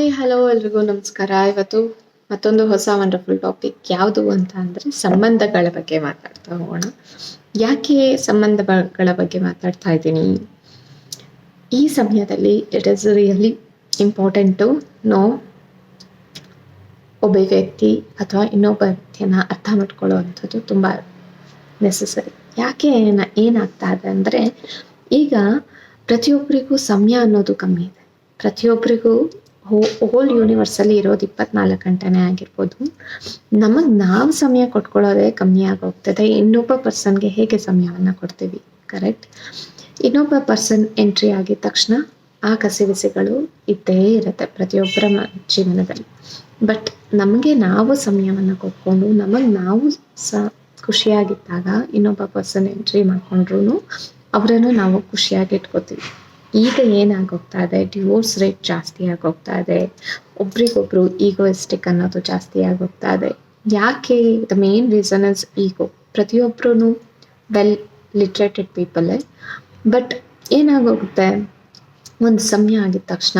Hi hello ಎಲ್ರಿಗೂ ನಮಸ್ಕಾರ. ಇವತ್ತು ಮತ್ತೊಂದು ಹೊಸ ವಂಡರ್ಫುಲ್ ಟಾಪಿಕ್ ಯಾವುದು ಅಂತ ಅಂದರೆ ಸಂಬಂಧಗಳ ಬಗ್ಗೆ ಮಾತಾಡ್ತಾ ಹೋಗೋಣ. ಯಾಕೆ ಸಂಬಂಧಗಳ ಬಗ್ಗೆ ಮಾತಾಡ್ತಾ ಇದ್ದೀನಿ, ಈ ಸಮಯದಲ್ಲಿ it is really important to know ಒಬ್ಬ ವ್ಯಕ್ತಿ ಅಥವಾ ಇನ್ನೊಬ್ಬ ವ್ಯಕ್ತಿಯನ್ನು ಅರ್ಥ ಮಾಡ್ಕೊಳ್ಳುವಂಥದ್ದು ತುಂಬ ನೆಸಸರಿ. ಯಾಕೆ ಏನಾಗ್ತಾ ಇದೆ ಅಂದರೆ, ಈಗ ಪ್ರತಿಯೊಬ್ಬರಿಗೂ ಸಮಯ ಅನ್ನೋದು ಕಮ್ಮಿ ಇದೆ. ಪ್ರತಿಯೊಬ್ಬರಿಗೂ ಹೋಲ್ ಯೂನಿವರ್ಸಲ್ಲಿ ಇರೋದು 24 ಗಂಟೆನೇ ಆಗಿರ್ಬೋದು. ನಮಗೆ ನಾವು ಸಮಯ ಕೊಟ್ಕೊಳ್ಳೋದೇ ಕಮ್ಮಿ ಆಗೋಗ್ತದೆ. ಇನ್ನೊಬ್ಬ ಪರ್ಸನ್ಗೆ ಹೇಗೆ ಸಮಯವನ್ನು ಕೊಡ್ತೀವಿ, ಕರೆಕ್ಟ್? ಇನ್ನೊಬ್ಬ ಪರ್ಸನ್ ಎಂಟ್ರಿ ಆಗಿದ ತಕ್ಷಣ ಆ ಕಸಿವಿಸಿಗಳು ಇದ್ದೇ ಇರುತ್ತೆ ಪ್ರತಿಯೊಬ್ಬರ ಜೀವನದಲ್ಲಿ. ಬಟ್ ನಮಗೆ ನಾವು ಸಮಯವನ್ನು ಕೊಟ್ಕೊಂಡು ನಮಗೆ ನಾವು ಖುಷಿಯಾಗಿದ್ದಾಗ ಇನ್ನೊಬ್ಬ ಪರ್ಸನ್ ಎಂಟ್ರಿ ಮಾಡ್ಕೊಂಡ್ರು ಅವರನ್ನು ನಾವು ಖುಷಿಯಾಗಿ ಇಟ್ಕೋತೀವಿ. ಈಗ ಏನಾಗೋಗ್ತಾ ಇದೆ, ಡಿವೋರ್ಸ್ ರೇಟ್ ಜಾಸ್ತಿ ಆಗೋಗ್ತಾ ಇದೆ. ಒಬ್ರಿಗೊಬ್ರು ಈಗೋಯಿಸ್ಟಿಕ್ ಅನ್ನೋದು ಜಾಸ್ತಿ ಆಗೋಗ್ತಾ ಇದೆ. ಯಾಕೆ? ದ ಮೇನ್ ರೀಸನ್ ಇಸ್ ಈಗೋ. ಪ್ರತಿಯೊಬ್ಬರೂ ವೆಲ್ ಲಿಟ್ರೇಟೆಡ್ ಪೀಪಲ್ಲೇ. ಬಟ್ ಏನಾಗೋಗುತ್ತೆ, ಒಂದು ಸಮಯ ಆಗಿದ ತಕ್ಷಣ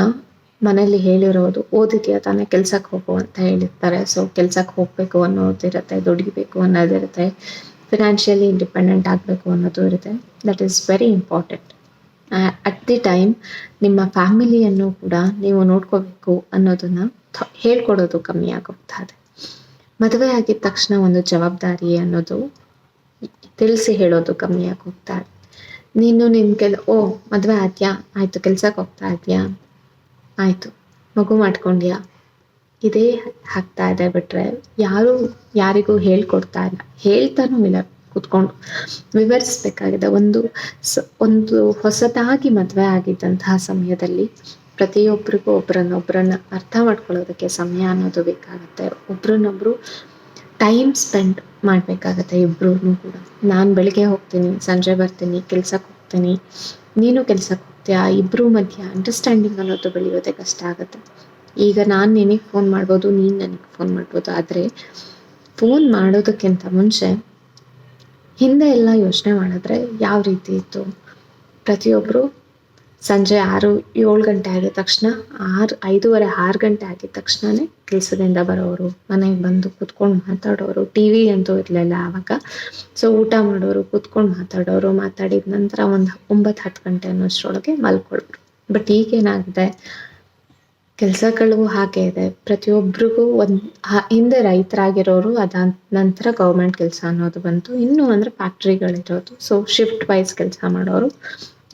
ಮನೇಲಿ ಹೇಳಿರೋದು, ಓದಿದ್ಯಾ ತಾನೇ, ಕೆಲ್ಸಕ್ಕೆ ಹೋಗು ಅಂತ ಹೇಳಿರ್ತಾರೆ. ಸೊ ಕೆಲ್ಸಕ್ಕೆ ಹೋಗಬೇಕು ಅನ್ನೋದಿರುತ್ತೆ, ದುಡಿಬೇಕು ಅನ್ನೋದಿರುತ್ತೆ, ಫಿನಾನ್ಷಿಯಲಿ ಇಂಡಿಪೆಂಡೆಂಟ್ ಆಗಬೇಕು ಅನ್ನೋದು ಇರುತ್ತೆ. That is very important. At the time ನಿಮ್ಮ ಫ್ಯಾಮಿಲಿಯನ್ನು ಕೂಡ ನೀವು ನೋಡ್ಕೋಬೇಕು ಅನ್ನೋದನ್ನು ಹೇಳ್ಕೊಡೋದು ಕಮ್ಮಿ ಆಗೋಗ್ತಾ ಇದೆ. ಮದುವೆ ಆಗಿದ ತಕ್ಷಣ ಒಂದು ಜವಾಬ್ದಾರಿ ಅನ್ನೋದು ತಿಳಿಸಿ ಹೇಳೋದು ಕಮ್ಮಿ ಆಗೋಗ್ತಾ ಇದೆ. ನೀನು ಮದುವೆ ಆದ್ಯಾ, ಆಯಿತು, ಕೆಲ್ಸಕ್ಕೆ ಹೋಗ್ತಾ ಇದೆಯಾ, ಆಯಿತು, ಮಗು ಮಾಡ್ಕೊಂಡ್ಯಾ, ಇದೇ ಆಗ್ತಾ ಇದೆ. ಬಿಟ್ರೆ ಯಾರಿಗೂ ಹೇಳ್ಕೊಡ್ತಾ ಇಲ್ಲ, ಹೇಳ್ತಾನೂ ಇಲ್ಲ. ಕೂತ್ಕೊಂಡು ವಿವರಿಸ್ಬೇಕಾಗಿದೆ. ಒಂದು ಹೊಸದಾಗಿ ಮದುವೆ ಆಗಿದ್ದಂತಹ ಸಮಯದಲ್ಲಿ ಪ್ರತಿಯೊಬ್ಬರಿಗೂ ಒಬ್ಬರನ್ನ ಅರ್ಥ ಮಾಡ್ಕೊಳ್ಳೋದಕ್ಕೆ ಸಮಯ ಅನ್ನೋದು ಬೇಕಾಗುತ್ತೆ. ಒಬ್ರನ್ನೊಬ್ರು ಟೈಮ್ ಸ್ಪೆಂಡ್ ಮಾಡಬೇಕಾಗತ್ತೆ ಇಬ್ರೂ ಕೂಡ. ನಾನು ಬೆಳಿಗ್ಗೆ ಹೋಗ್ತೀನಿ, ಸಂಜೆ ಬರ್ತೀನಿ, ಕೆಲ್ಸಕ್ಕೆ ಹೋಗ್ತೀನಿ, ನೀನು ಕೆಲ್ಸಕ್ಕೆ ಹೋಗ್ತೀಯಾ, ಇಬ್ಬರೂ ಮಧ್ಯ ಅಂಡರ್ಸ್ಟ್ಯಾಂಡಿಂಗ್ ಅನ್ನೋದು ಬೆಳೆಯೋದೇ ಕಷ್ಟ ಆಗುತ್ತೆ. ಈಗ ನಾನು ನಿನಗೆ ಫೋನ್ ಮಾಡ್ಬೋದು, ನೀನು ನನಗೆ ಫೋನ್ ಮಾಡ್ಬೋದು. ಆದರೆ ಫೋನ್ ಮಾಡೋದಕ್ಕಿಂತ ಮುಂಚೆ ಹಿಂದೆ ಎಲ್ಲ ಯೋಚನೆ ಮಾಡಿದ್ರೆ ಯಾವ ರೀತಿ ಇತ್ತು? ಪ್ರತಿಯೊಬ್ಬರು ಸಂಜೆ 6-7 ಗಂಟೆ ಆಗಿದ ತಕ್ಷಣ 5:30-6 ಗಂಟೆ ಆಗಿದ ತಕ್ಷಣವೇ ಕೆಲಸದಿಂದ ಬರೋರು, ಮನೆಗೆ ಬಂದು ಕೂತ್ಕೊಂಡು ಮಾತಾಡೋರು. ಟಿ ವಿ ಅಂತೂ ಇರಲಿಲ್ಲ ಆವಾಗ. ಸೊ ಊಟ ಮಾಡೋರು, ಕೂತ್ಕೊಂಡು ಮಾತಾಡೋರು, ಮಾತಾಡಿದ ನಂತರ ಒಂದು 9-10 ಗಂಟೆ ಅನ್ನೋಷ್ಟರೊಳಗೆ ಮಲ್ಕೊಳ್ಳೋರು. ಬಟ್ ಈಗೇನಾಗಿದೆ, ಕೆಲಸಗಳು ಹಾಗೆ ಇದೆ. ಪ್ರತಿಯೊಬ್ಬರಿಗೂ ಹಿಂದೆ ರೈತರಾಗಿರೋರು, ಅದಾದ ನಂತರ ಗೌರ್ಮೆಂಟ್ ಕೆಲಸ ಅನ್ನೋದು ಬಂತು. ಇನ್ನೂ ಅಂದರೆ ಫ್ಯಾಕ್ಟ್ರಿಗಳಿರೋದು. ಸೊ ಶಿಫ್ಟ್ ವೈಸ್ ಕೆಲಸ ಮಾಡೋರು,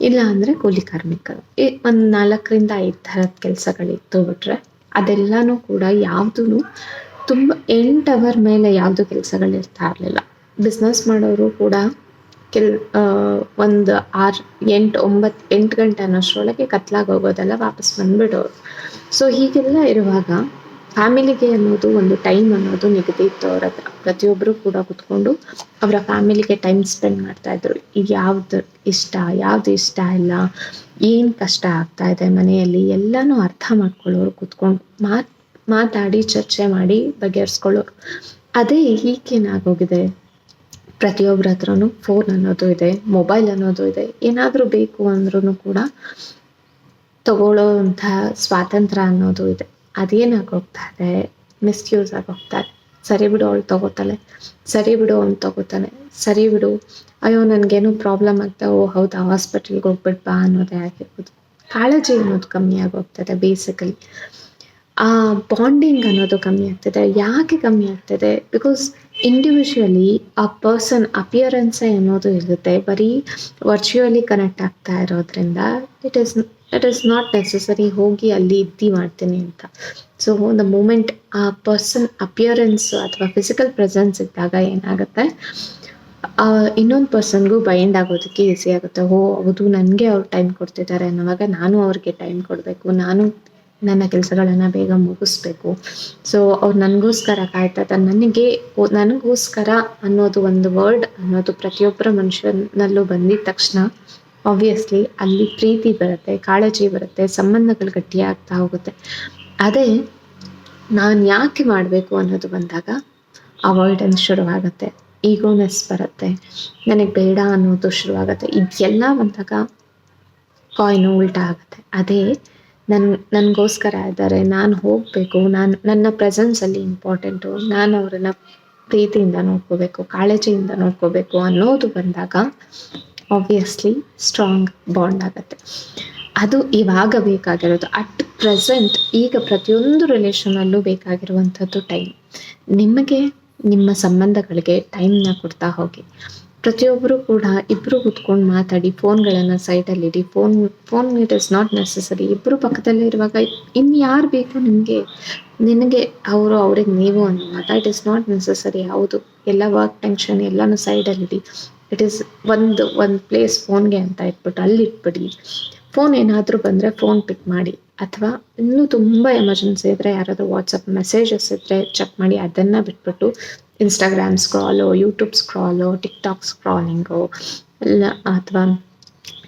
ಇಲ್ಲ ಅಂದರೆ ಕೂಲಿ ಕಾರ್ಮಿಕರು. ಒಂದು 4-5 ಥರದ ಕೆಲಸಗಳಿತ್ತು. ಬಿಟ್ರೆ ಅದೆಲ್ಲನೂ ಕೂಡ ಯಾವುದೂ ತುಂಬ 8 ಅವರ್ ಮೇಲೆ ಯಾವುದು ಕೆಲಸಗಳಿರ್ತಾ ಇರಲಿಲ್ಲ. ಬಿಸ್ನೆಸ್ ಮಾಡೋರು ಕೂಡ ಒಂದು 8 ಗಂಟೆ ಅನ್ನೋಷ್ಟರೊಳಗೆ ಕತ್ಲಾಗೋಗೋದೆಲ್ಲ ವಾಪಸ್ ಬಂದುಬಿಡೋರು. ಸೊ ಹೀಗೆಲ್ಲ ಇರುವಾಗ ಫ್ಯಾಮಿಲಿಗೆ ಅನ್ನೋದು ಒಂದು ಟೈಮ್ ಅನ್ನೋದು ನಿಗದಿ ಇತ್ತು ಅವ್ರ ಹತ್ರ. ಪ್ರತಿಯೊಬ್ಬರು ಕೂಡ ಕೂತ್ಕೊಂಡು ಅವರ ಫ್ಯಾಮಿಲಿಗೆ ಟೈಮ್ ಸ್ಪೆಂಡ್ ಮಾಡ್ತಾಯಿದ್ರು. ಈಗ ಯಾವ್ದು ಇಷ್ಟ ಇಲ್ಲ, ಏನು ಕಷ್ಟ ಆಗ್ತಾ ಇದೆ ಮನೆಯಲ್ಲಿ, ಎಲ್ಲನೂ ಅರ್ಥ ಮಾಡ್ಕೊಳ್ಳೋರು, ಕೂತ್ಕೊಂಡು ಮಾತಾಡಿ ಚರ್ಚೆ ಮಾಡಿ ಬಗೆಹರಿಸ್ಕೊಳ್ಳೋರು. ಅದೇ ಈಗೇನಾಗೋಗಿದೆ, ಪ್ರತಿಯೊಬ್ಬರ ಹತ್ರನೂ ಫೋನ್ ಅನ್ನೋದು ಇದೆ, ಮೊಬೈಲ್ ಅನ್ನೋದು ಇದೆ. ಏನಾದರೂ ಬೇಕು ಅಂದ್ರೂ ಕೂಡ ತಗೊಳ್ಳೋವಂಥ ಸ್ವಾತಂತ್ರ್ಯ ಅನ್ನೋದು ಇದೆ. ಅದೇನಾಗೋಗ್ತಾ ಇದೆ, ಮಿಸ್ಯೂಸ್ ಆಗೋಗ್ತಾ ಇದೆ. ಸರಿ ಬಿಡು, ಅವಳು ತಗೋತಾಳೆ, ಸರಿ ಬಿಡು, ಅವ್ನು ತಗೋತಾನೆ, ಸರಿ ಬಿಡು, ಅಯ್ಯೋ ನನಗೇನೋ ಪ್ರಾಬ್ಲಮ್ ಆಗ್ತಾ, ಓ ಹೌದಾ, ಹಾಸ್ಪಿಟಲ್ಗೆ ಹೋಗ್ಬಿಡ್ಬಾ ಅನ್ನೋದೇ ಆಗಿರ್ಬೋದು. ಕಾಳಜಿ ಅನ್ನೋದು ಕಮ್ಮಿ ಆಗೋಗ್ತದೆ. ಬೇಸಿಕಲಿ ಆ ಬಾಂಡಿಂಗ್ ಅನ್ನೋದು ಕಮ್ಮಿ ಆಗ್ತದೆ. ಯಾಕೆ ಕಮ್ಮಿ ಆಗ್ತದೆ? ಬಿಕಾಸ್ ಇಂಡಿವಿಜುವಲಿ ಆ ಪರ್ಸನ್ ಅಪಿಯರೆನ್ಸೇ ಅನ್ನೋದು ಇರುತ್ತೆ. ಬರೀ ವರ್ಚುವಲಿ ಕನೆಕ್ಟ್ ಆಗ್ತಾ ಇರೋದ್ರಿಂದ ಇಟ್ ಈಸ್ ನಾಟ್ ನೆಸಸರಿ ಹೋಗಿ ಅಲ್ಲಿ ಮಾಡ್ತೀನಿ ಅಂತ. ಸೊ ದ ಮೂಮೆಂಟ್ ಆ ಪರ್ಸನ್ ಅಪಿಯರೆನ್ಸ್ ಅಥವಾ ಫಿಸಿಕಲ್ ಪ್ರೆಸೆನ್ಸ್ ಇದ್ದಾಗ ಏನಾಗುತ್ತೆ, ಇನ್ನೊಂದು ಪರ್ಸನ್ಗೂ ಬೈಂಡ್ ಆಗೋದಕ್ಕೆ ಈಸಿ ಆಗುತ್ತೆ. ಹೌದು, ನನಗೆ ಅವ್ರು ಟೈಮ್ ಕೊಡ್ತಿದ್ದಾರೆ ಅನ್ನೋವಾಗ ನಾನು ಅವ್ರಿಗೆ ಟೈಮ್ ಕೊಡಬೇಕು, ನಾನು ನನ್ನ ಕೆಲಸಗಳನ್ನು ಬೇಗ ಮುಗಿಸ್ಬೇಕು. ಸೊ ಅವ್ರು ನನಗೋಸ್ಕರ ಕಾಯ್ತಾ, ನನಗೋಸ್ಕರ ಅನ್ನೋದು ಒಂದು ವರ್ಡ್ ಅನ್ನೋದು ಪ್ರತಿಯೊಬ್ಬರ ಮನುಷ್ಯನಲ್ಲೂ ಬಂದಿದ ತಕ್ಷಣ ಆಬ್ವಿಯಸ್ಲಿ ಅಲ್ಲಿ ಪ್ರೀತಿ ಬರುತ್ತೆ, ಕಾಳಜಿ ಬರುತ್ತೆ, ಸಂಬಂಧಗಳು ಗಟ್ಟಿಯಾಗ್ತಾ ಹೋಗುತ್ತೆ. ಅದೇ ನಾನು ಯಾಕೆ ಮಾಡಬೇಕು ಅನ್ನೋದು ಬಂದಾಗ ಅವಾಯ್ಡೆನ್ಸ್ ಶುರುವಾಗುತ್ತೆ, ಈಗೋನೆಸ್ ಬರುತ್ತೆ, ನನಗೆ ಬೇಡ ಅನ್ನೋದು ಶುರುವಾಗುತ್ತೆ. ಇದೆಲ್ಲ ಬಂದಾಗ ಕಾಯಿನ್ ಉಲ್ಟಾ ಆಗುತ್ತೆ. ಅದೇ ನನಗೋಸ್ಕರ ಇದ್ದಾರೆ, ನಾನು ಹೋಗಬೇಕು, ನನ್ನ ಪ್ರೆಸೆನ್ಸಲ್ಲಿ ಇಂಪಾರ್ಟೆಂಟು, ನಾನು ಅವರನ್ನ ಪ್ರೀತಿಯಿಂದ ನೋಡ್ಕೋಬೇಕು, ಕಾಳಜಿಯಿಂದ ನೋಡ್ಕೋಬೇಕು ಅನ್ನೋದು ಬಂದಾಗ ಆಬ್ವಿಯಸ್ಲಿ ಸ್ಟ್ರಾಂಗ್ ಬಾಂಡ್ ಆಗುತ್ತೆ. ಅದು ಇವಾಗ ಬೇಕಾಗಿರೋದು. ಅಟ್ ಪ್ರೆಸೆಂಟ್ ಈಗ ಪ್ರತಿಯೊಂದು ರಿಲೇಷನಲ್ಲೂ ಬೇಕಾಗಿರುವಂಥದ್ದು ಟೈಮ್. ನಿಮಗೆ ನಿಮ್ಮ ಸಂಬಂಧಗಳಿಗೆ ಟೈಮ್ನ ಕೊಡ್ತಾ ಹೋಗಿ. ಪ್ರತಿಯೊಬ್ಬರು ಕೂಡ ಇಬ್ಬರು ಕೂತ್ಕೊಂಡು ಮಾತಾಡಿ, ಫೋನ್ಗಳನ್ನು ಸೈಡಲ್ಲಿಡಿ. Phone it is not necessary. ಇಬ್ಬರು ಪಕ್ಕದಲ್ಲೇ ಇರುವಾಗ ಇನ್ಯಾರು ಬೇಕು ನಿನಗೆ ಅವ್ರಿಗೆ ನೀವು ಅನ್ನುವಾಗ ಇಟ್ ಇಸ್ ನಾಟ್ ನೆಸಸರಿ. ಹೌದು, ಎಲ್ಲ ವರ್ಕ್ ಟೆನ್ಷನ್ ಎಲ್ಲನೂ ಸೈಡಲ್ಲಿಡಿ. ಇಟ್ ಈಸ್ ಒಂದು ಪ್ಲೇಸ್ ಫೋನ್ಗೆ ಅಂತ ಇಟ್ಬಿಟ್ಟು ಅಲ್ಲಿ ಇಟ್ಬಿಡಿ. ಫೋನ್ ಏನಾದರೂ ಬಂದರೆ ಫೋನ್ ಪಿಕ್ ಮಾಡಿ, ಅಥವಾ ಇನ್ನೂ ತುಂಬ ಎಮರ್ಜೆನ್ಸಿ ಇದ್ದರೆ ಯಾರಾದರೂ ವಾಟ್ಸಪ್ ಮೆಸೇಜಸ್ ಇದ್ದರೆ ಚೆಕ್ ಮಾಡಿ. ಅದನ್ನು ಬಿಟ್ಬಿಟ್ಟು ಇನ್ಸ್ಟಾಗ್ರಾಮ್ ಸ್ಕ್ರಾಲು, ಯೂಟ್ಯೂಬ್ ಸ್ಕ್ರಾಲು, ಟಿಕ್ಟಾಕ್ ಸ್ಕ್ರಾಲಿಂಗು ಇಲ್ಲ, ಅಥವಾ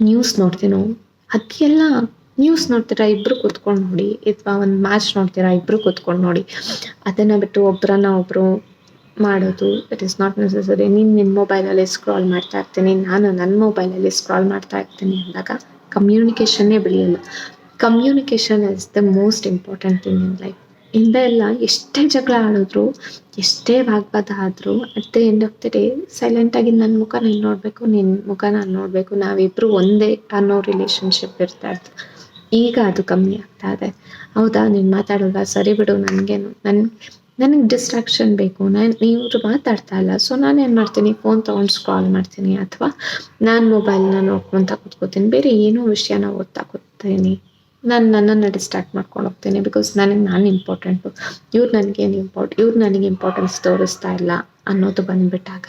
ನ್ಯೂಸ್ ನೋಡ್ತೀನೋ ಅದೆಲ್ಲ. ನ್ಯೂಸ್ ನೋಡ್ತೀರಾ ಇಬ್ಬರು ಕೂತ್ಕೊಂಡು ನೋಡಿ, ಅಥವಾ ಒಂದು ಮ್ಯಾಚ್ ನೋಡ್ತೀರಾ ಇಬ್ಬರು ಕೂತ್ಕೊಂಡು ನೋಡಿ. ಅದನ್ನು ಬಿಟ್ಟು ಒಬ್ಬರು ಮಾಡೋದು ಇಟ್ ಈಸ್ ನಾಟ್ ನೆಸಸರಿ. ನೀನು ನಿನ್ನ ಮೊಬೈಲಲ್ಲಿ ಸ್ಕ್ರಾಲ್ ಮಾಡ್ತಾ ಇರ್ತೀನಿ, ನಾನು ನನ್ನ ಮೊಬೈಲಲ್ಲಿ ಸ್ಕ್ರಾಲ್ ಮಾಡ್ತಾ ಇರ್ತೀನಿ ಅಂದಾಗ ಕಮ್ಯುನಿಕೇಷನ್ನೇ ಬೆಳೆಯಲ್ಲ. Communication is the most important thing in life. ಇಂದ ಎಲ್ಲ ಎಷ್ಟೇ ಜಗಳ ಆಡಿದ್ರು, ಎಷ್ಟೇ ವಾಗ್ವಾದ ಆದರೂ at the end of the day ಸೈಲೆಂಟಾಗಿ ನನ್ನ ಮುಖ ನೀನು ನೋಡಬೇಕು, ನಿನ್ನ ಮುಖ ನಾನು ನೋಡಬೇಕು, ನಾವಿಬ್ಬರು ಒಂದೇ ಅನ್ನೋ ರಿಲೇಷನ್ಶಿಪ್ ಇರ್ತಾ ಇತ್ತು. ಈಗ ಅದು ಕಮ್ಮಿ ಆಗ್ತಾ ಇದೆ. ಹೌದಾ, ನೀನು ಮಾತಾಡೋಲ್ಲ, ಸರಿ ಬಿಡು, ನನಗೆ ಡಿಸ್ಟ್ರಾಕ್ಷನ್ ಬೇಕು, ನೀವು ಮಾತಾಡ್ತಾ ಇಲ್ಲ, ಸೊ ನಾನೇನು ಮಾಡ್ತೀನಿ, ಫೋನ್ ತೊಗೊಂಡು ಸ್ಕ್ರಾಲ್ ಮಾಡ್ತೀನಿ, ಅಥವಾ ನಾನು ಮೊಬೈಲ್ನ ನೋಡ್ಕೊತಾ ಕೂತ್ಕೋತೀನಿ, ಬೇರೆ ಏನೋ ವಿಷಯನ ಓದ್ತಾ ಕೂತ್ತೀನಿ. ನನ್ನನ್ನು ಡಿಸ್ಟ್ರಾಕ್ಟ್ ಮಾಡ್ಕೊಂಡು ಹೋಗ್ತೀನಿ. ಬಿಕಾಸ್ ನಾನು ಇಂಪಾರ್ಟೆಂಟು, ಇವ್ರು ನನಗೆ ಇಂಪಾರ್ಟೆನ್ಸ್ ತೋರಿಸ್ತಾ ಇಲ್ಲ ಅನ್ನೋದು ಬಂದುಬಿಟ್ಟಾಗ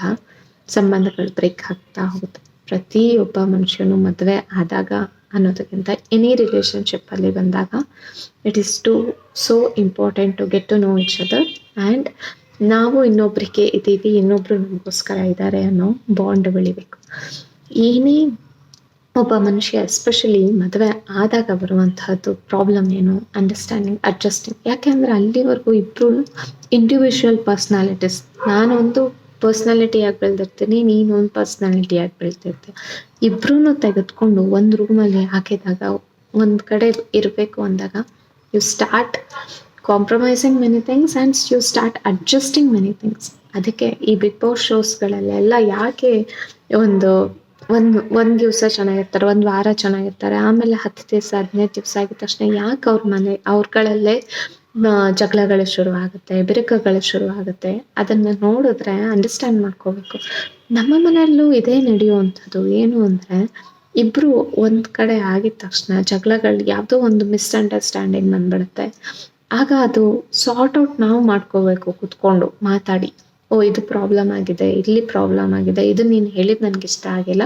ಸಂಬಂಧಗಳು ಬ್ರೇಕ್ ಆಗ್ತಾ ಹೋಗುತ್ತೆ. ಪ್ರತಿಯೊಬ್ಬ ಮನುಷ್ಯನು ಮದುವೆ ಆದಾಗ ಅನ್ನೋದಕ್ಕಿಂತ ಎನಿ ರಿಲೇಷನ್ಶಿಪ್ಪಲ್ಲಿ ಬಂದಾಗ it is so important to get to know each other. And ನಾವು ಇನ್ನೊಬ್ಬರಿಗೆ ಇದ್ದೀವಿ, ಇನ್ನೊಬ್ಬರು ನಮಗೋಸ್ಕರ ಇದ್ದಾರೆ ಅನ್ನೋ ಬಾಂಡ್ ಬೆಳಿಬೇಕು. ಏನೇ ಒಬ್ಬ ಮನುಷ್ಯ ಎಸ್ಪೆಷಲಿ ಮದುವೆ ಆದಾಗ ಬರುವಂತಹದ್ದು ಪ್ರಾಬ್ಲಮ್ ಏನು, ಅಂಡರ್ಸ್ಟ್ಯಾಂಡಿಂಗ್, ಅಡ್ಜಸ್ಟಿಂಗ್. ಯಾಕೆಂದರೆ ಅಲ್ಲಿವರೆಗೂ ಇಬ್ಬರು ಇಂಡಿವಿಜುವಲ್ ಪರ್ಸ್ನಾಲಿಟೀಸ್. ನಾನೊಂದು ಪರ್ಸ್ನಾಲಿಟಿಯಾಗಿ ಬೆಳೆದಿರ್ತೀನಿ, ನೀನೊಂದು ಪರ್ಸ್ನಾಲಿಟಿಯಾಗಿ ಬೆಳೆದಿರ್ತೀವಿ. ಇಬ್ಬರೂ ತೆಗೆದುಕೊಂಡು ಒಂದು ರೂಮಲ್ಲಿ ಹಾಕಿದಾಗ, ಒಂದು ಕಡೆ ಇರಬೇಕು ಅಂದಾಗ you start compromising many things and you start adjusting many things. ಅದಕ್ಕೆ ಈ ಬಿಗ್ ಬಾಸ್ ಶೋಸ್ಗಳಲ್ಲೆಲ್ಲ ಯಾಕೆ ಒಂದು ದಿವಸ ಚೆನ್ನಾಗಿರ್ತಾರೆ, ಒಂದು ವಾರ ಚೆನ್ನಾಗಿರ್ತಾರೆ, ಆಮೇಲೆ 10 ದಿವಸ 15 ದಿವಸ ಆಗಿದ ತಕ್ಷಣ ಯಾಕೆ ಅವ್ರಗಳಲ್ಲೇ ಜಗಳಗಳು ಶುರುವಾಗುತ್ತೆ, ಬಿರುಕುಗಳು ಶುರುವಾಗುತ್ತೆ. ಅದನ್ನು ನೋಡಿದ್ರೆ ಅಂಡರ್ಸ್ಟ್ಯಾಂಡ್ ಮಾಡ್ಕೋಬೇಕು. ನಮ್ಮ ಮನೆಯಲ್ಲೂ ಇದೇ ನಡೆಯುವಂಥದ್ದು. ಏನು ಅಂದರೆ ಇಬ್ಬರು ಒಂದು ಕಡೆ ಆಗಿದ ತಕ್ಷಣ ಜಗಳಗಳು, ಯಾವುದೋ ಒಂದು ಮಿಸ್ಅಂಡರ್ಸ್ಟ್ಯಾಂಡಿಂಗ್ ಬಂದ್ಬಿಡುತ್ತೆ. ಆಗ ಅದು ಸಾರ್ಟ್ ಔಟ್ ನಾವು ಮಾಡ್ಕೋಬೇಕು ಕೂತ್ಕೊಂಡು ಮಾತಾಡಿ. ಇದು ಪ್ರಾಬ್ಲಮ್ ಆಗಿದೆ, ಇಲ್ಲಿ ಪ್ರಾಬ್ಲಮ್ ಆಗಿದೆ, ಇದು ನೀನು ಹೇಳಿದ್ದು ನನಗೆ ಇಷ್ಟ ಆಗಿಲ್ಲ,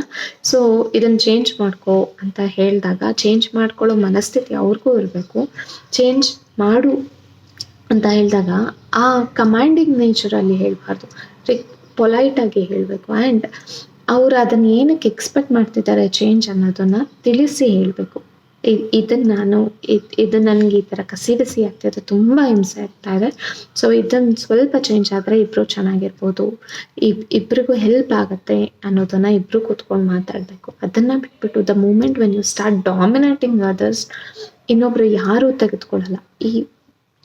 ಸೊ ಇದನ್ನು ಚೇಂಜ್ ಮಾಡ್ಕೋ ಅಂತ ಹೇಳಿದಾಗ ಚೇಂಜ್ ಮಾಡ್ಕೊಳ್ಳೋ ಮನಸ್ಥಿತಿ ಅವ್ರಿಗೂ ಇರಬೇಕು. ಚೇಂಜ್ ಮಾಡು ಅಂತ ಹೇಳಿದಾಗ ಆ ಕಮಾಂಡಿಂಗ್ ನೇಚರಲ್ಲಿ ಹೇಳಬಾರ್ದು, ಪೊಲೈಟಾಗಿ ಹೇಳಬೇಕು. ಆ್ಯಂಡ್ ಅವರು ಅದನ್ನು ಏನಕ್ಕೆ ಎಕ್ಸ್ಪೆಕ್ಟ್ ಮಾಡ್ತಿದ್ದಾರೆ ಚೇಂಜ್ ಅನ್ನೋದನ್ನು ತಿಳಿಸಿ ಹೇಳಬೇಕು. ಇದು ನನಗೆ ಈ ಥರ ಕಸಿ ಆಗ್ತಾಯಿದೆ, ತುಂಬ ಹಿಂಸೆ ಆಗ್ತಾ ಇದೆ, ಸೊ ಇದನ್ನು ಸ್ವಲ್ಪ ಚೇಂಜ್ ಆದರೆ ಇಬ್ಬರು ಚೆನ್ನಾಗಿರ್ಬೋದು, ಇಬ್ಬರಿಗೂ ಹೆಲ್ಪ್ ಆಗುತ್ತೆ ಅನ್ನೋದನ್ನು ಇಬ್ಬರು ಕೂತ್ಕೊಂಡು ಮಾತಾಡಬೇಕು. ಅದನ್ನು ಬಿಟ್ಬಿಟ್ಟು the moment when you start dominating others, ಇನ್ನೊಬ್ಬರು ಯಾರೂ ತೆಗೆದುಕೊಳ್ಳಲ್ಲ. ಈ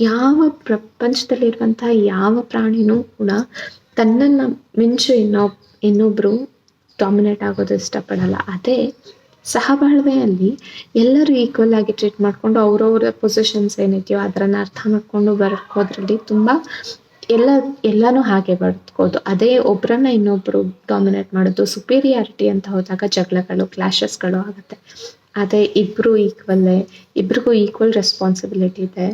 ಯಾವ ಪ್ರಪಂಚದಲ್ಲಿರುವಂಥ ಯಾವ ಪ್ರಾಣಿನೂ ಕೂಡ ತನ್ನನ್ನು ಮಿಂಚು ಇನ್ನೊಬ್ಬರು ಡಾಮಿನೇಟ್ ಆಗೋದು ಇಷ್ಟಪಡಲ್ಲ. ಅದೇ ಸಹಬಾಳ್ವೆಯಲ್ಲಿ ಎಲ್ಲರೂ ಈಕ್ವಲ್ ಆಗಿ ಟ್ರೀಟ್ ಮಾಡಿಕೊಂಡು ಅವ್ರವ್ರ ಪೊಸಿಷನ್ಸ್ ಏನಿದೆಯೋ ಅದನ್ನು ಅರ್ಥ ಮಾಡಿಕೊಂಡು ಬದುಕೋದ್ರಲ್ಲಿ ತುಂಬ ಎಲ್ಲನೂ ಹಾಗೆ ಬದುಕೋದು. ಅದೇ ಒಬ್ಬರನ್ನ ಇನ್ನೊಬ್ಬರು ಡಾಮಿನೇಟ್ ಮಾಡೋದು, ಸುಪೀರಿಯಾರಿಟಿ ಅಂತ ಹೋದಾಗ ಜಗಳಗಳು, ಕ್ಲಾಶಸ್ಗಳು ಆಗುತ್ತೆ. ಅದೇ ಇಬ್ರಿಗೂ ಈಕ್ವಲ್ ರೆಸ್ಪಾನ್ಸಿಬಿಲಿಟಿ ಇದೆ.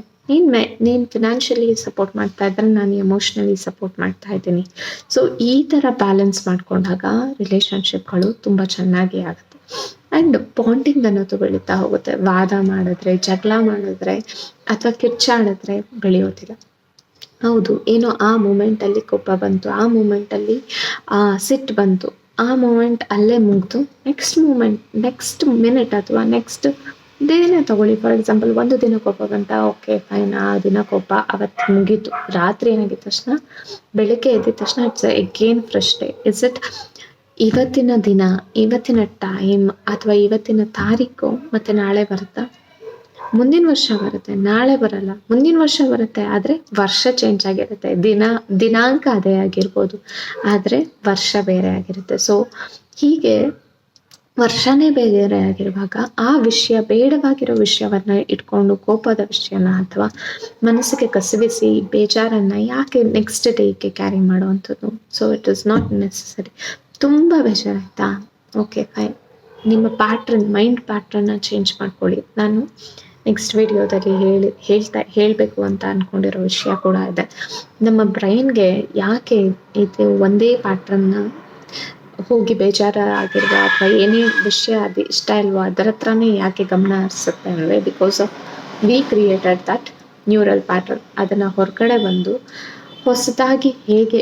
ನೀನು ಫಿನಾನ್ಷಿಯಲಿ ಸಪೋರ್ಟ್ ಮಾಡ್ತಾ ಇದ್ರೆ ನಾನು ಎಮೋಷ್ನಲಿ ಸಪೋರ್ಟ್ ಮಾಡ್ತಾ ಇದ್ದೀನಿ. ಸೊ ಈ ಥರ ಬ್ಯಾಲೆನ್ಸ್ ಮಾಡ್ಕೊಂಡಾಗ ರಿಲೇಷನ್ಶಿಪ್ಗಳು ತುಂಬ ಚೆನ್ನಾಗಿ ಆಗುತ್ತೆ. ಆ್ಯಂಡ್ ಬಾಂಡಿಂಗ್ ಅನ್ನೋದು ಬೆಳೀತಾ ಹೋಗುತ್ತೆ. ವಾದ ಮಾಡಿದ್ರೆ, ಜಗಳ ಮಾಡಿದ್ರೆ ಅಥವಾ ಕಿರ್ಚಾಡಿದ್ರೆ ಬೆಳೆಯೋದಿಲ್ಲ. ಹೌದು, ಏನೋ ಆ ಮೂಮೆಂಟಲ್ಲಿ ಕೋಪ ಬಂತು, ಆ ಮೂಮೆಂಟಲ್ಲಿ ಸಿಟ್ಟು ಬಂತು, ಆ ಮೂಮೆಂಟ್ ಅಲ್ಲೇ ಮುಗಿದು ನೆಕ್ಸ್ಟ್ ಮಿನಿಟ್ ಅಥವಾ ನೆಕ್ಸ್ಟ್ ಡೇನೇ ತಗೊಳ್ಳಿ. ಫಾರ್ ಎಕ್ಸಾಂಪಲ್, ಒಂದು ದಿನ ಕೋಪ ಬಂತ, ಓಕೆ ಫೈನ್, ಆ ದಿನ ಕೋಪ ಅವತ್ತು ಮುಗೀತು. ರಾತ್ರಿ ಏನಾಗಿದ್ದ ತಕ್ಷಣ ಬೆಳಗ್ಗೆ ಎದ್ದಿದ ತಕ್ಷಣ it's again fresh day. Is it ಇವತ್ತಿನ ದಿನ, ಇವತ್ತಿನ ಟೈಮ್ ಅಥವಾ ಇವತ್ತಿನ ತಾರೀಕು ಮತ್ತೆ ನಾಳೆ ಬರುತ್ತಾ? ಮುಂದಿನ ವರ್ಷ ಬರುತ್ತೆ, ನಾಳೆ ಬರಲ್ಲ, ಮುಂದಿನ ವರ್ಷ ಬರುತ್ತೆ, ಆದರೆ ವರ್ಷ ಚೇಂಜ್ ಆಗಿರುತ್ತೆ. ದಿನಾಂಕ ಅದೇ ಆಗಿರ್ಬೋದು, ಆದರೆ ವರ್ಷ ಬೇರೆ ಆಗಿರುತ್ತೆ. ಸೊ ಹೀಗೆ ವರ್ಷನೇ ಬೇರೆ ಆಗಿರುವಾಗ ಆ ವಿಷಯ, ಬೇಡವಾಗಿರೋ ವಿಷಯವನ್ನ ಇಟ್ಕೊಂಡು ಕೋಪದ ವಿಷಯನ ಅಥವಾ ಮನಸ್ಸಿಗೆ ಕಸಿವಿಸಿ ಬೇಜಾರನ್ನ ಯಾಕೆ ನೆಕ್ಸ್ಟ್ ಡೇಗೆ ಕ್ಯಾರಿ ಮಾಡುವಂಥದ್ದು. So it is not necessary. ತುಂಬ ಬೇಜಾರಾಯ್ತಾ, ಓಕೆ ಫೈನ್, ನಿಮ್ಮ ಮೈಂಡ್ ಪ್ಯಾಟ್ರನ್ನ ಚೇಂಜ್ ಮಾಡ್ಕೊಳ್ಳಿ. ನಾನು ನೆಕ್ಸ್ಟ್ ವಿಡಿಯೋದಲ್ಲಿ ಹೇಳಬೇಕು ಅಂತ ಅಂದ್ಕೊಂಡಿರೋ ವಿಷಯ ಕೂಡ ಇದೆ. ನಮ್ಮ ಬ್ರೈನ್ಗೆ ಯಾಕೆ ಇದು ಒಂದೇ ಪ್ಯಾಟ್ರನ್ನ ಹೋಗಿ ಬೇಜಾರಾಗಿರುವ ಅಥವಾ ಏನೇ ವಿಷಯ ಅದು ಇಷ್ಟ ಇಲ್ವೋ ಅದರ ಹತ್ರನೇ ಯಾಕೆ ಗಮನ ಹರಿಸುತ್ತೆ ಅಂದರೆ, because of V created that neural pattern. ಅದನ್ನು ಹೊರಗಡೆ ಬಂದು ಹೊಸದಾಗಿ ಹೇಗೆ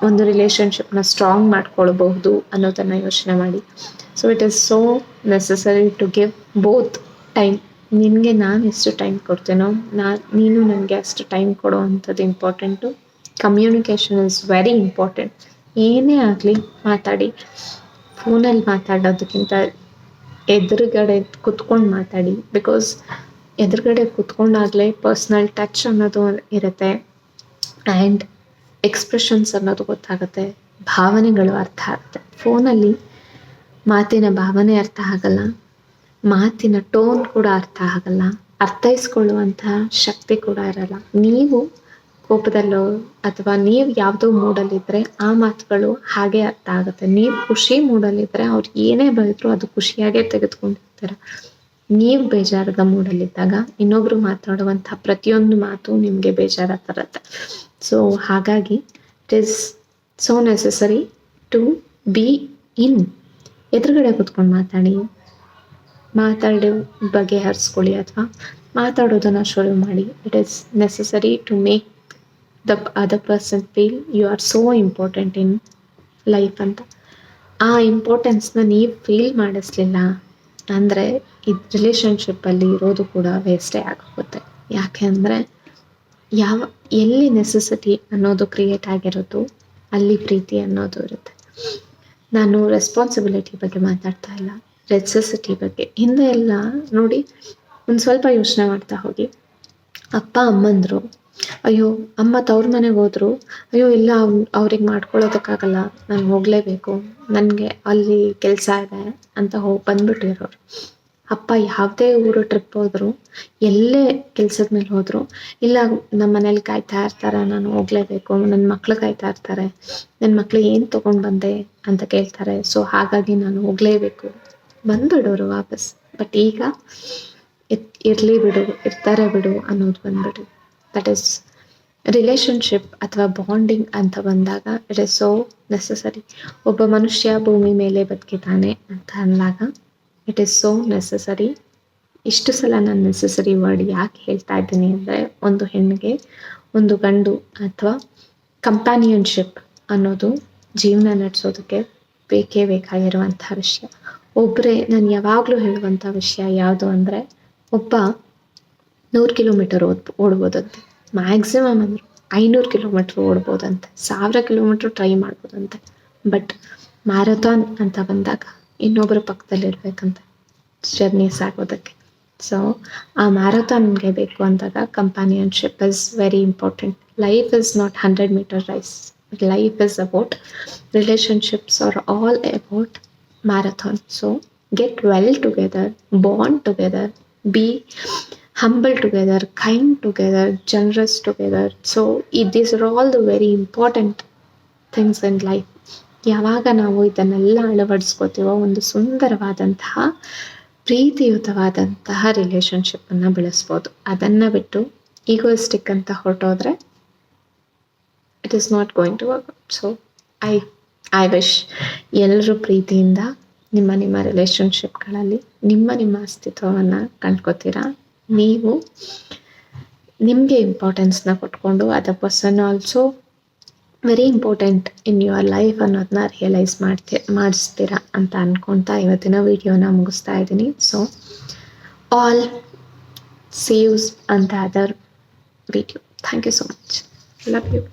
ಒಂದು ರಿಲೇಷನ್ಶಿಪ್ನ ಸ್ಟ್ರಾಂಗ್ ಮಾಡ್ಕೊಳ್ಬಹುದು ಅನ್ನೋದನ್ನು ಯೋಚನೆ ಮಾಡಿ. So it is so necessary to give both time. ನಿನಗೆ ನಾನು ಎಷ್ಟು ಟೈಮ್ ಕೊಡ್ತೇನೋ ನೀನು ನನಗೆ ಅಷ್ಟು ಟೈಮ್ ಕೊಡೋ ಅಂಥದ್ದು important. Communication is very important. ಏನೇ ಆಗಲಿ ಮಾತಾಡಿ, ಫೋನಲ್ಲಿ ಮಾತಾಡೋದಕ್ಕಿಂತ ಎದುರುಗಡೆ ಕುತ್ಕೊಂಡು ಮಾತಾಡಿ. ಬಿಕಾಸ್ ಎದುರುಗಡೆ ಕುತ್ಕೊಂಡಾಗಲೇ ಪರ್ಸ್ನಲ್ ಟಚ್ ಅನ್ನೋದು ಇರುತ್ತೆ, ಆ್ಯಂಡ್ ಎಕ್ಸ್ಪ್ರೆಷನ್ಸ್ ಅನ್ನೋದು ಗೊತ್ತಾಗುತ್ತೆ, ಭಾವನೆಗಳು ಅರ್ಥ ಆಗುತ್ತೆ. ಫೋನಲ್ಲಿ ಮಾತಿನ ಭಾವನೆ ಅರ್ಥ ಆಗಲ್ಲ, ಮಾತಿನ ಟೋನ್ ಕೂಡ ಅರ್ಥ ಆಗಲ್ಲ, ಅರ್ಥೈಸ್ಕೊಳ್ಳುವಂತಹ ಶಕ್ತಿ ಕೂಡ ಇರಲ್ಲ. ನೀವು ಕೋಪದಲ್ಲೋ ಅಥವಾ ನೀವು ಯಾವುದೋ ಮೂಡಲ್ಲಿದ್ದರೆ ಆ ಮಾತುಗಳು ಹಾಗೆ ಅರ್ಥ ಆಗುತ್ತೆ. ನೀವು ಖುಷಿ ಮೂಡಲ್ಲಿದ್ದರೆ ಅವ್ರು ಏನೇ ಬರೆದ್ರು ಅದು ಖುಷಿಯಾಗೇ ತೆಗೆದುಕೊಂಡಿರ್ತಾರೆ. ನೀವು ಬೇಜಾರದ ಮೂಡಲ್ಲಿದ್ದಾಗ ಇನ್ನೊಬ್ರು ಮಾತಾಡುವಂಥ ಪ್ರತಿಯೊಂದು ಮಾತು ನಿಮಗೆ ಬೇಜಾರ ತರುತ್ತೆ. ಸೊ ಹಾಗಾಗಿ it is so necessary to be in. ಎದುರುಗಡೆ ಕೂತ್ಕೊಂಡು ಮಾತಾಡಿ ಬಗೆಹರಿಸ್ಕೊಳ್ಳಿ ಅಥವಾ ಮಾತಾಡೋದನ್ನು ಶುರು ಮಾಡಿ. It is necessary to make the other person feel you are so important in life ಅಂತ. ಆ ಇಂಪಾರ್ಟೆನ್ಸ್ನ ನೀವು ಫೀಲ್ ಮಾಡಿಸ್ಲಿಲ್ಲ ಅಂದರೆ ಈ ರಿಲೇಷನ್ಶಿಪ್ಪಲ್ಲಿ ಇರೋದು ಕೂಡ ವೇಸ್ಟೇ ಆಗೋಗುತ್ತೆ. ಯಾಕೆ ಅಂದರೆ ಎಲ್ಲಿ ನೆಸೆಸಿಟಿ ಅನ್ನೋದು ಕ್ರಿಯೇಟ್ ಆಗಿರೋದು ಅಲ್ಲಿ ಪ್ರೀತಿ ಅನ್ನೋದು ಇರುತ್ತೆ. ನಾನು ರೆಸ್ಪಾನ್ಸಿಬಿಲಿಟಿ ಬಗ್ಗೆ ಮಾತಾಡ್ತಾ ಇಲ್ಲ, ನೆಸೆಸಿಟಿ ಬಗ್ಗೆ. ಹಿಂದೆ ಎಲ್ಲ ನೋಡಿ, ಒಂದು ಸ್ವಲ್ಪ ಯೋಚನೆ ಮಾಡ್ತಾ ಹೋಗಿ. ಅಪ್ಪ ಅಮ್ಮಂದರು, ಅಯ್ಯೋ ಅಮ್ಮ ತವ್ರ ಮನೆಗೆ ಹೋದ್ರು, ಅಯ್ಯೋ ಇಲ್ಲ ಅವ್ರಿಗೆ ಮಾಡ್ಕೊಳ್ಳೋದಕ್ಕಾಗಲ್ಲ, ನಾನು ಹೋಗಲೇಬೇಕು, ನನಗೆ ಅಲ್ಲಿ ಕೆಲಸ ಇದೆ ಅಂತ ಬಂದ್ಬಿಟ್ಟಿರೋರು. ಅಪ್ಪ ಯಾವುದೇ ಊರು ಟ್ರಿಪ್ ಹೋದ್ರು, ಎಲ್ಲೇ ಕೆಲ್ಸದ ಮೇಲೆ ಹೋದ್ರು, ಇಲ್ಲ ನಮ್ಮ ಮನೇಲಿ ಕಾಯ್ತಾ ಇರ್ತಾರೆ, ನಾನು ಹೋಗಲೇಬೇಕು, ನನ್ನ ಮಕ್ಳು ಕಾಯ್ತಾ ಇರ್ತಾರೆ, ನನ್ನ ಮಕ್ಳು ಏನು ತೊಗೊಂಡು ಬಂದೆ ಅಂತ ಕೇಳ್ತಾರೆ, ಸೊ ಹಾಗಾಗಿ ನಾನು ಹೋಗಲೇಬೇಕು, ಬಂದ್ಬಿಡೋರು ವಾಪಸ್. ಬಟ್ ಈಗ ಇರಲಿ ಬಿಡು, ಇರ್ತಾರೆ ಬಿಡು ಅನ್ನೋದು ಬಂದ್ಬಿಡು. ದಟ್ ಈಸ್ ರಿಲೇಷನ್ಶಿಪ್ ಅಥವಾ ಬಾಂಡಿಂಗ್ ಅಂತ ಬಂದಾಗ ಇಟ್ ಈಸ್ ಸೋ ನೆಸಸರಿ. ಒಬ್ಬ ಮನುಷ್ಯ ಭೂಮಿ ಮೇಲೆ ಬದುಕಿದ್ದಾನೆ ಅಂತ ಅಂದಾಗ ಇಟ್ ಈಸ್ ಸೋ ನೆಸಸರಿ. ಇಷ್ಟು ಸಲ ನಾನು ನೆಸಸರಿ ವರ್ಡ್ ಯಾಕೆ ಹೇಳ್ತಾ ಇದ್ದೀನಿ ಅಂದರೆ, ಒಂದು ಹೆಣ್ಣಿಗೆ ಒಂದು ಗಂಡು ಅಥವಾ ಕಂಪ್ಯಾನಿಯನ್ಶಿಪ್ ಅನ್ನೋದು ಜೀವನ ನಡೆಸೋದಕ್ಕೆ ಬೇಕಾಗಿರುವಂಥ ವಿಷಯ. ನಾನು ಯಾವಾಗಲೂ ಹೇಳುವಂಥ ವಿಷಯ ಯಾವುದು ಅಂದರೆ, ಒಬ್ಬ 100 ಕಿಲೋಮೀಟರ್ ಓಡ್ಬೋದಂತೆ, ಮ್ಯಾಕ್ಸಿಮಮ್ ಅಂದರು 500 ಕಿಲೋಮೀಟ್ರ್ ಓಡ್ಬೋದಂತೆ, 1000 ಕಿಲೋಮೀಟ್ರ್ ಟ್ರೈ ಮಾಡ್ಬೋದಂತೆ. ಬಟ್ ಮ್ಯಾರಥಾನ್ ಅಂತ ಬಂದಾಗ ಇನ್ನೊಬ್ಬರ ಪಕ್ಕದಲ್ಲಿರ್ಬೇಕಂತೆ ಜರ್ನಿ ಸಾಗೋದಕ್ಕೆ. ಸೊ ಆ ಮ್ಯಾರಥಾನ್ಗೆ ಬೇಕು ಅಂದಾಗ companionship is very important. Life is not 100 metre race. Life is about relationships are all about marathon. So get well together, bond together, be humble together, kind together, generous together. So these are all the very important things in life. ಯಾವಾಗ ನಾವು ಇದನ್ನೆಲ್ಲ ಅಳವಡಿಸ್ಕೋತೀವೋ ಒಂದು ಸುಂದರವಾದಂತಹ ಪ್ರೀತಿಯುತವಾದಂತಹ ರಿಲೇಷನ್ಶಿಪ್ಪನ್ನು ಬೆಳೆಸ್ಬೋದು. ಅದನ್ನು ಬಿಟ್ಟು egoistic ಅಂತ ಹೊರಟೋದ್ರೆ it is not going to work. So I wish ಎಲ್ಲರೂ ಪ್ರೀತಿಯಿಂದ ನಿಮ್ಮ ರಿಲೇಷನ್ಶಿಪ್ಗಳಲ್ಲಿ ನಿಮ್ಮ ಅಸ್ತಿತ್ವವನ್ನು ಕಂಡ್ಕೋತೀರಾ. ನೀವು ನಿಮಗೆ ಇಂಪಾರ್ಟೆನ್ಸ್ನ ಕೊಟ್ಕೊಂಡು other person also very important in your life ಅನ್ನೋದನ್ನ ರಿಯಲೈಸ್ ಮಾಡಿಸ್ತೀರಾ ಅಂತ ಅಂದ್ಕೊತಾ ಇವತ್ತಿನ ವಿಡಿಯೋನ ಮುಗಿಸ್ತಾ ಇದ್ದೀನಿ. ಸೊ ಆಲ್ ಸಿ ಯೂಸ್ ಅಂತ other video. Thank you so much. Love you.